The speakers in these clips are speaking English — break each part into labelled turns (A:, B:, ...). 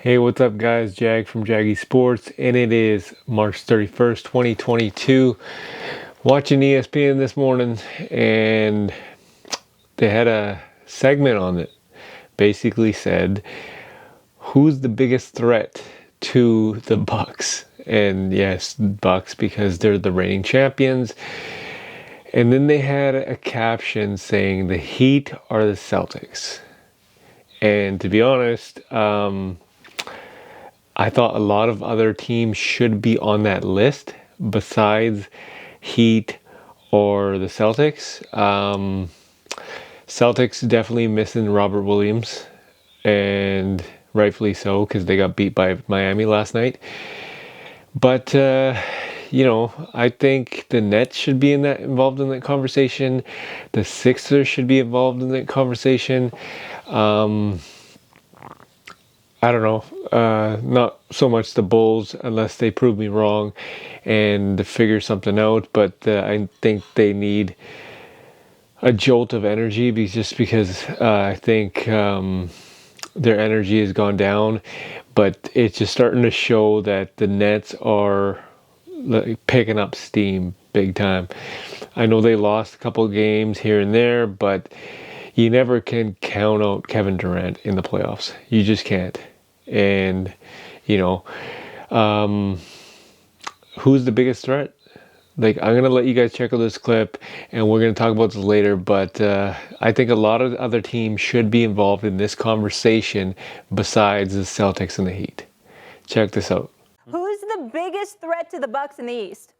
A: Hey, what's up, guys? Jag from Jaggy Sports, and it is March 31st, 2022. Watching ESPN this morning, and they had a segment on it. Basically said, who's the biggest threat to the Bucks? And yes, Bucks, because they're the reigning champions. And then they had a caption saying the Heat are the Celtics. And to be honest, I thought a lot of other teams should be on that list besides Heat or the Celtics. Celtics definitely missing Robert Williams, and rightfully so because they got beat by Miami last night. But I think the Nets should be involved in that conversation. The Sixers should be involved in that conversation. I don't know. Not so much the Bulls unless they prove me wrong and figure something out. But I think they need a jolt of energy because I think their energy has gone down. But it's just starting to show that the Nets are picking up steam big time. I know they lost a couple of games here and there, but you never can count out Kevin Durant in the playoffs. You just can't. And, you know, who's the biggest threat? Like, I'm going to let you guys check out this clip, and we're going to talk about this later, but I think a lot of other teams should be involved in this conversation besides the Celtics and the Heat. Check this out.
B: Who's the biggest threat to the Bucks in the East?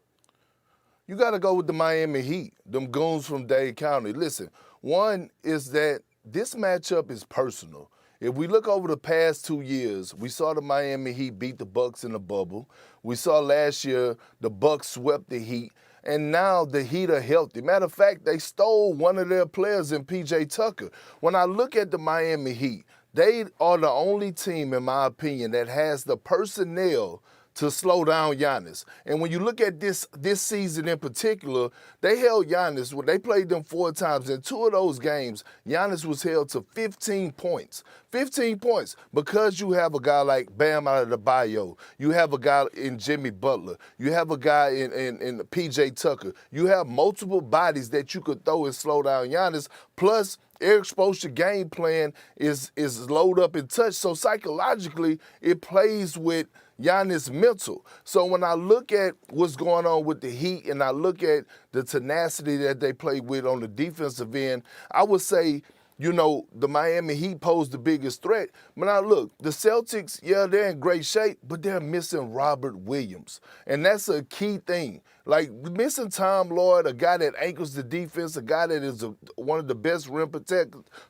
C: You got to go with the Miami Heat, them goons from Dade County. Listen, one is that this matchup is personal. If we look over the past 2 years, we saw the Miami Heat beat the Bucks in the bubble. We saw last year the Bucks swept the Heat, and now the Heat are healthy. Matter of fact, they stole one of their players in P.J. Tucker. When I look at the Miami Heat, they are the only team, in my opinion, that has the personnel to slow down Giannis. And when you look at this season in particular, they held Giannis. When they played them 4 times, in 2 of those games, Giannis was held to 15 points. 15 points because you have a guy like Bam Adebayo. You have a guy in Jimmy Butler. You have a guy in P.J. Tucker. You have multiple bodies that you could throw and slow down Giannis. Plus, Eric Spoelstra's game plan is load up and touch. So psychologically, it plays with Giannis' mental. So when I look at what's going on with the Heat and I look at the tenacity that they play with on the defensive end, I would say, the Miami Heat pose the biggest threat. But now look, the Celtics, yeah, they're in great shape, but they're missing Robert Williams. And that's a key thing. Like missing Tom Lloyd, a guy that anchors the defense, a guy that is one of the best rim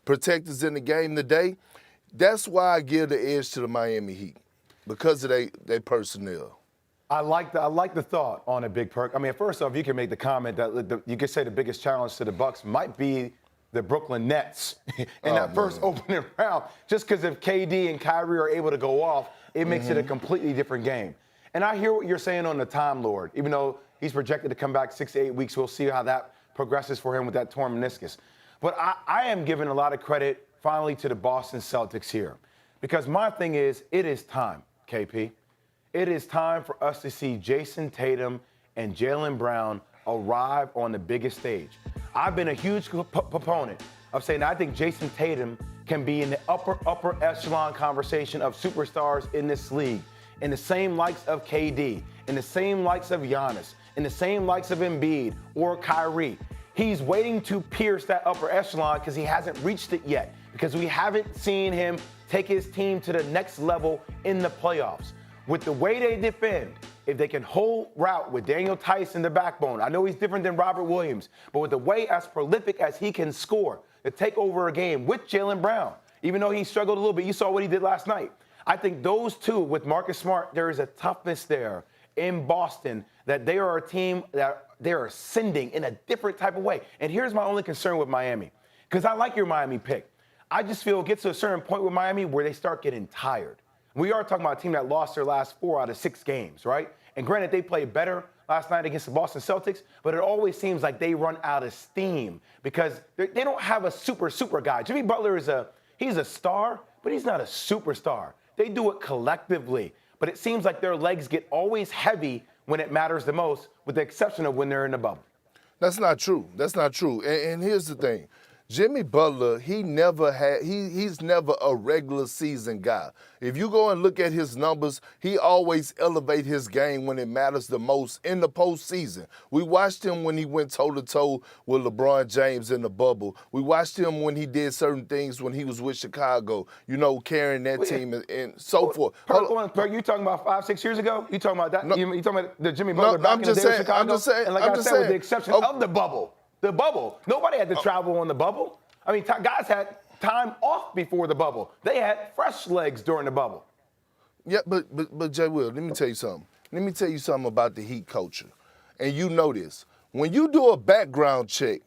C: protectors in the game today. That's why I give the edge to the Miami Heat, because of their personnel.
D: I like the thought on a Big Perk. I mean, first off, you can make the comment that you could say the biggest challenge to the Bucks might be the Brooklyn Nets in that first opening round. Just because if KD and Kyrie are able to go off, it makes it a completely different game. And I hear what you're saying on the Time Lord. Even though he's projected to come back 6 to 8 weeks, we'll see how that progresses for him with that torn meniscus. But I am giving a lot of credit finally to the Boston Celtics here. Because my thing is, it is time, KP. It is time for us to see Jason Tatum and Jaylen Brown arrive on the biggest stage. I've been a huge proponent of saying I think Jason Tatum can be in the upper echelon conversation of superstars in this league, in the same likes of KD, in the same likes of Giannis, in the same likes of Embiid or Kyrie. He's waiting to pierce that upper echelon because he hasn't reached it yet, because we haven't seen him take his team to the next level in the playoffs. With the way they defend, if they can hold route with Daniel Tice in the backbone, I know he's different than Robert Williams, but with the way as prolific as he can score to take over a game with Jaylen Brown, even though he struggled a little bit, you saw what he did last night. I think those two, with Marcus Smart, there is a toughness there in Boston that they are a team that they're ascending in a different type of way. And here's my only concern with Miami, because I like your Miami pick. I just feel it gets to a certain point with Miami where they start getting tired. We are talking about a team that lost their last 4 out of 6 games, right? And granted, they played better last night against the Boston Celtics, but it always seems like they run out of steam because they don't have a super guy. Jimmy Butler he's a star, but he's not a superstar. They do it collectively. But it seems like their legs get always heavy when it matters the most, with the exception of when they're in the bubble.
C: That's not true. That's not true. And here's the thing. Jimmy Butler, he's never a regular season guy. If you go and look at his numbers, he always elevate his game when it matters the most in the postseason. We watched him when he went toe-to-toe with LeBron James in the bubble. We watched him when he did certain things when he was with Chicago, carrying that team and so forth.
D: Perk, you talking about 5-6 years ago? You talking about that? No, you talking about the Jimmy Butler back in the day with Chicago?
C: I'm just saying.
D: And like I said, with the exception of the bubble. The bubble. Nobody had to travel on the bubble. I mean, guys had time off before the bubble. They had fresh legs during the bubble.
C: Yeah, but Jay Will, let me tell you something. Let me tell you something about the Heat culture. And you know this. When you do a background check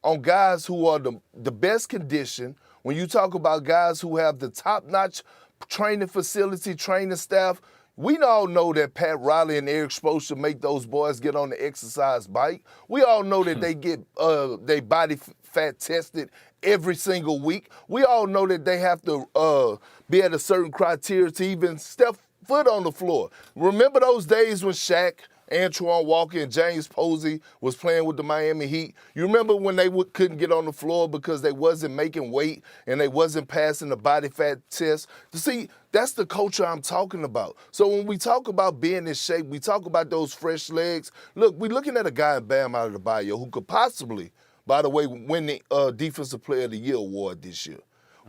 C: on guys who are the best condition, when you talk about guys who have the top-notch training facility, training staff, we all know that Pat Riley and Eric Spoelstra make those boys get on the exercise bike. We all know that they get their body fat tested every single week. We all know that they have to be at a certain criteria to even step foot on the floor. Remember those days when Shaq, Antoine Walker, and James Posey was playing with the Miami Heat? You remember when they couldn't get on the floor because they wasn't making weight and they wasn't passing the body fat test? You see, that's the culture I'm talking about. So when we talk about being in shape, we talk about those fresh legs. Look, we're looking at a guy in Bam Adebayo who could possibly, by the way, win the Defensive Player of the Year award this year.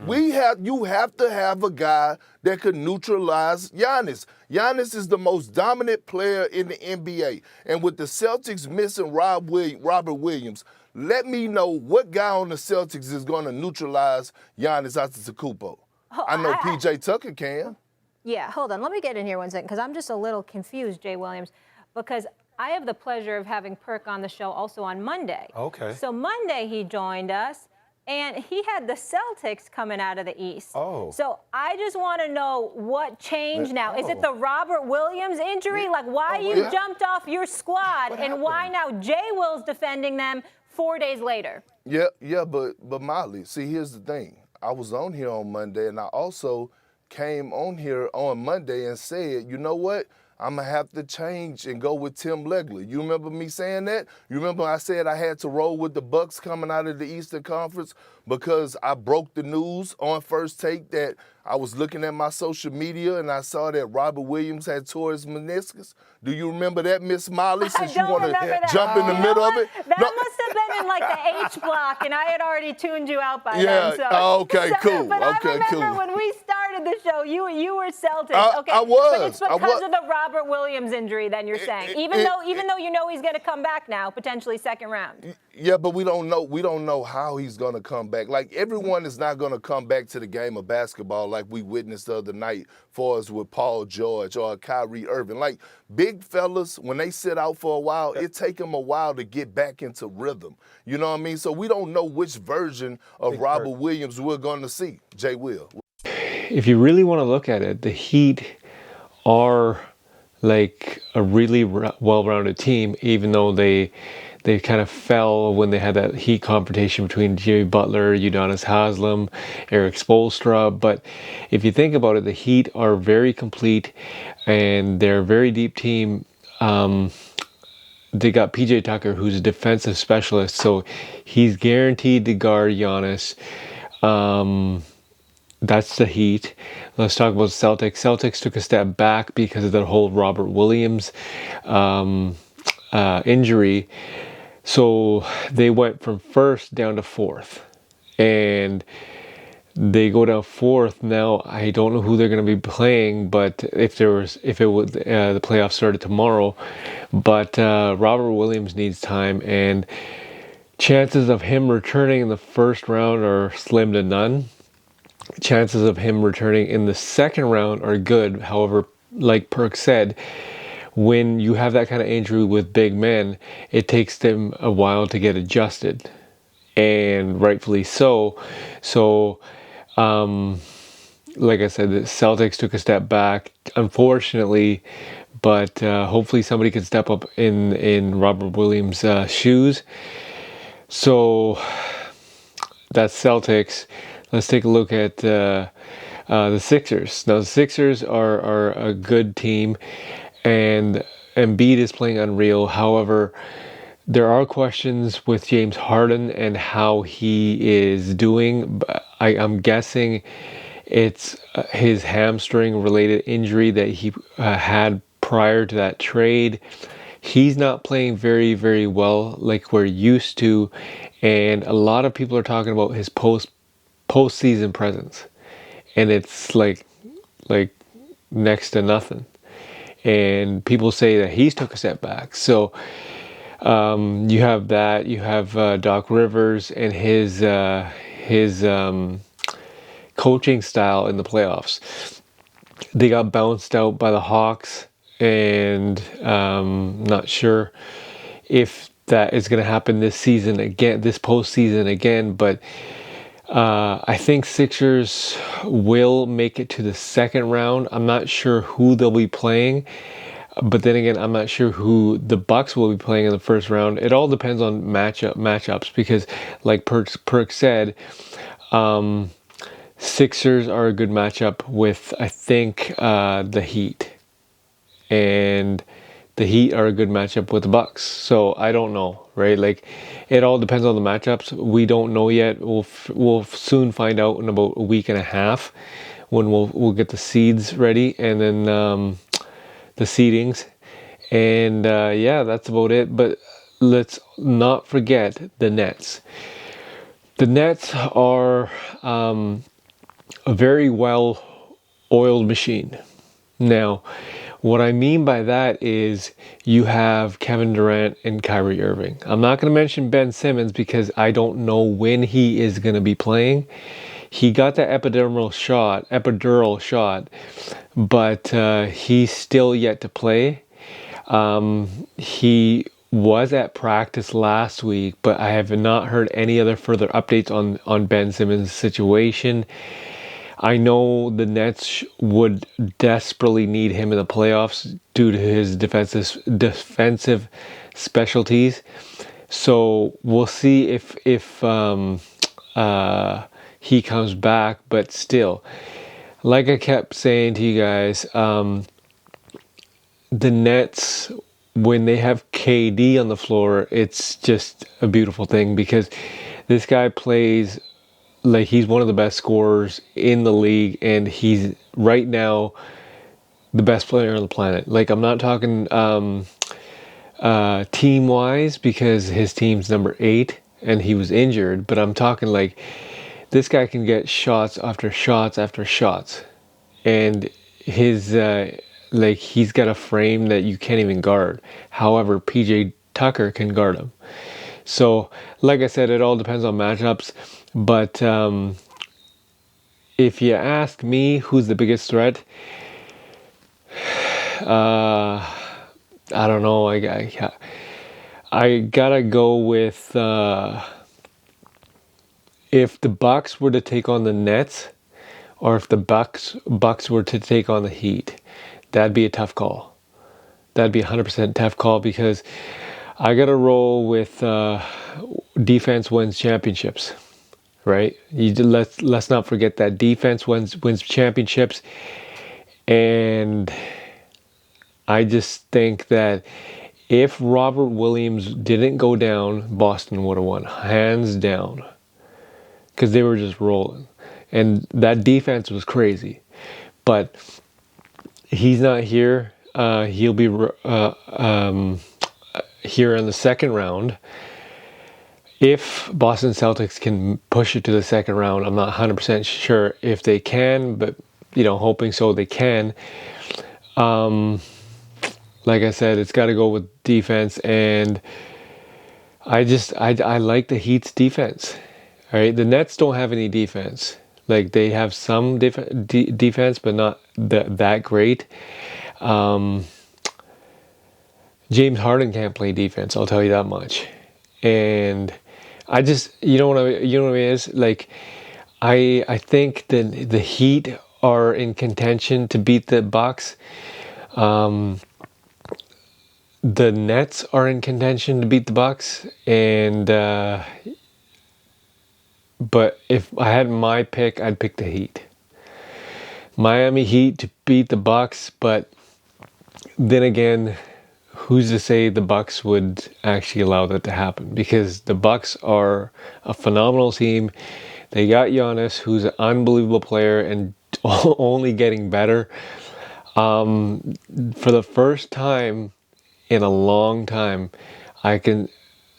C: You have to have a guy that could neutralize Giannis. Giannis is the most dominant player in the NBA. And with the Celtics missing Robert Williams, let me know what guy on the Celtics is going to neutralize Giannis Antetokounmpo. I know PJ Tucker can.
B: Yeah, hold on. Let me get in here one second because I'm just a little confused, Jay Williams, because I have the pleasure of having Perk on the show also on Monday.
D: Okay.
B: So Monday he joined us. And he had the Celtics coming out of the East.
D: Oh.
B: So I just want to know what changed now. Is it the Robert Williams injury? Like why you jumped off your squad and why now Jay Will's defending them 4 days later?
C: Yeah, but Molly, see, here's the thing. I was on here on Monday, and I also came on here on Monday and said, you know what? I'm going to have to change and go with Tim Legler. You remember me saying that? You remember I said I had to roll with the Bucks coming out of the Eastern Conference because I broke the news on First Take that I was looking at my social media and I saw that Robert Williams had tore his meniscus. Do you remember that, Miss Molly, since you want to jump in the middle of it?
B: That must have been in like the H block, and I had already tuned you out by then. So.
C: Cool.
B: But I remember when we started the show, you were Celtics.
C: I was.
B: But it's because of the Robert Williams injury, then you're saying, even though you know he's going to come back now, potentially second round.
C: Yeah, but we don't know. We don't know how he's going to come back. Like everyone is not going to come back to the game of basketball like we witnessed the other night, for us with Paul George or Kyrie Irving. Like big fellas, when they sit out for a while, it take them a while to get back into rhythm. You know what I mean? So we don't know which version of Robert Williams we're going to see. Jay Will.
A: If you really want to look at it, the Heat are like a really well-rounded team, even though they kind of fell when they had that Heat confrontation between Jimmy Butler, Udonis Haslem, Eric Spoelstra. But if you think about it, the Heat are very complete and they're a very deep team. They got PJ Tucker, who's a defensive specialist, so he's guaranteed to guard Giannis. That's the Heat. Let's talk about Celtics. Celtics took a step back because of the whole Robert Williams injury. So they went from first down to fourth. And they go down fourth. Now, I don't know who they're going to be playing, but if the playoffs started tomorrow. But Robert Williams needs time, and chances of him returning in the first round are slim to none. Chances of him returning in the second round are good. However, like Perk said, when you have that kind of injury with big men, it takes them a while to get adjusted, and rightfully so. So, like I said, the Celtics took a step back, unfortunately, but hopefully somebody can step up in Robert Williams' shoes. So that's Celtics. Let's take a look at the Sixers. Now the Sixers are a good team, and Embiid is playing unreal. However, there are questions with James Harden and how he is doing. I'm guessing it's his hamstring related injury that he had prior to that trade. He's not playing very, very well like we're used to, and a lot of people are talking about his postseason presence, and it's like next to nothing. And people say that he's took a step back. So you have that. You have Doc Rivers and his coaching style in the playoffs. They got bounced out by the Hawks, and not sure if that is going to happen this season again, this postseason again. But I think Sixers will make it to the second round. I'm not sure who they'll be playing, but then again, I'm not sure who the Bucks will be playing in the first round. It all depends on matchups because, like Perk said, Sixers are a good matchup with, I think, the Heat. And the Heat are a good matchup with the Bucks. So I don't know, right? Like, it all depends on the matchups. We don't know yet. We'll soon find out in about a week and a half when we'll get the seeds ready, and then the seedings. And yeah, that's about it. But let's not forget the Nets. The Nets are a very well-oiled machine. Now, what I mean by that is you have Kevin Durant and Kyrie Irving. I'm not going to mention Ben Simmons because I don't know when he is going to be playing. He got the epidural shot, but he's still yet to play. He was at practice last week, but I have not heard any other further updates on Ben Simmons' situation. I know the Nets would desperately need him in the playoffs due to his defensive specialties. So we'll see if he comes back. But still, like I kept saying to you guys, the Nets, when they have KD on the floor, it's just a beautiful thing because this guy plays like he's one of the best scorers in the league, and he's right now the best player on the planet. Like, I'm not talking team wise because his team's number 8 and he was injured, but I'm talking like this guy can get shots after shots after shots, and his like he's got a frame that you can't even guard. However, PJ Tucker can guard him. So, like I said, it all depends on matchups. But if you ask me who's the biggest threat, I don't know. I gotta go with if the Bucks were to take on the Nets, or if the Bucks were to take on the Heat, that'd be a tough call. That'd be 100% tough call because I gotta roll with defense wins championships. Right? Let's not forget that defense wins championships, and I just think that if Robert Williams didn't go down, Boston would have won hands down because they were just rolling, and that defense was crazy. But he's not here. He'll be here in the second round. If Boston Celtics can push it to the second round, I'm not 100% sure if they can, but, hoping so they can. Like I said, it's got to go with defense, and I like the Heat's defense. All right, the Nets don't have any defense. Like, they have some defense, but not that great. James Harden can't play defense, I'll tell you that much. And I just, you know what it is? Like, I think that the Heat are in contention to beat the Bucks. The Nets are in contention to beat the Bucks, and but if I had my pick, I'd pick the Heat. Miami Heat to beat the Bucks, but then again, who's to say the Bucks would actually allow that to happen? Because the Bucks are a phenomenal team. They got Giannis, who's an unbelievable player and only getting better. For the first time in a long time, I can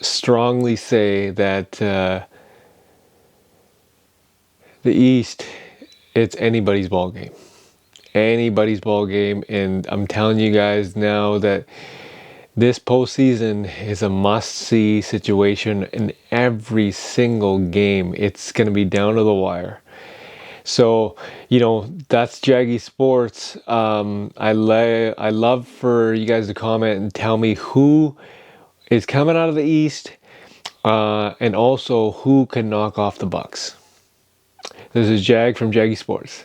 A: strongly say that the East, it's anybody's ball game. Anybody's ball game, and I'm telling you guys now that this postseason is a must-see situation in every single game. It's going to be down to the wire. So, that's Jaggy Sports. I love for you guys to comment and tell me who is coming out of the East, and also who can knock off the Bucks. This is Jag from Jaggy Sports.